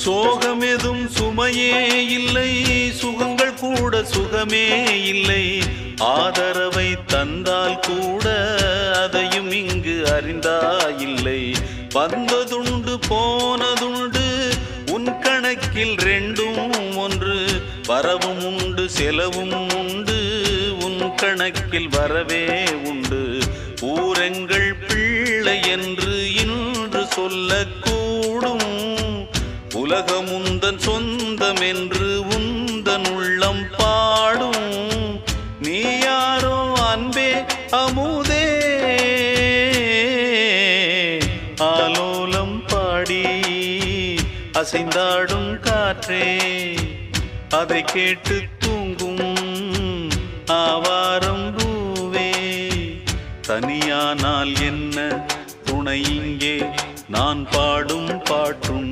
சோகமெதும் சுமையே இல்லை, சுகங்கள் கூட சுகமே இல்லை. ஆதரவை தந்தால் கூட அதையும் இங்கு அறிந்தாயில்லை. வந்ததுண்டு போனதுண்டு உன் கணக்கில் ரெண்டும் ஒன்று. வரவும் உண்டு செலவும் உண்டு, உன் கணக்கில் வரவே உண்டு. ஊரெங்கள் பிள்ளை என்று இன்று சொல்லக்கூடும். உலகம் உந்தன் சொந்தம் என்று உந்தன் உள்ளம் பாடும். நீ யாரோ அன்பே அமுதே, ஆலோலம் பாடி அசைந்தாடும் காற்றே, அதை கேட்டு தூங்கும் ஆவாரம் பூவே. தனியானால் என்ன துணை இங்கே, நான் பாடும் பாட்டும்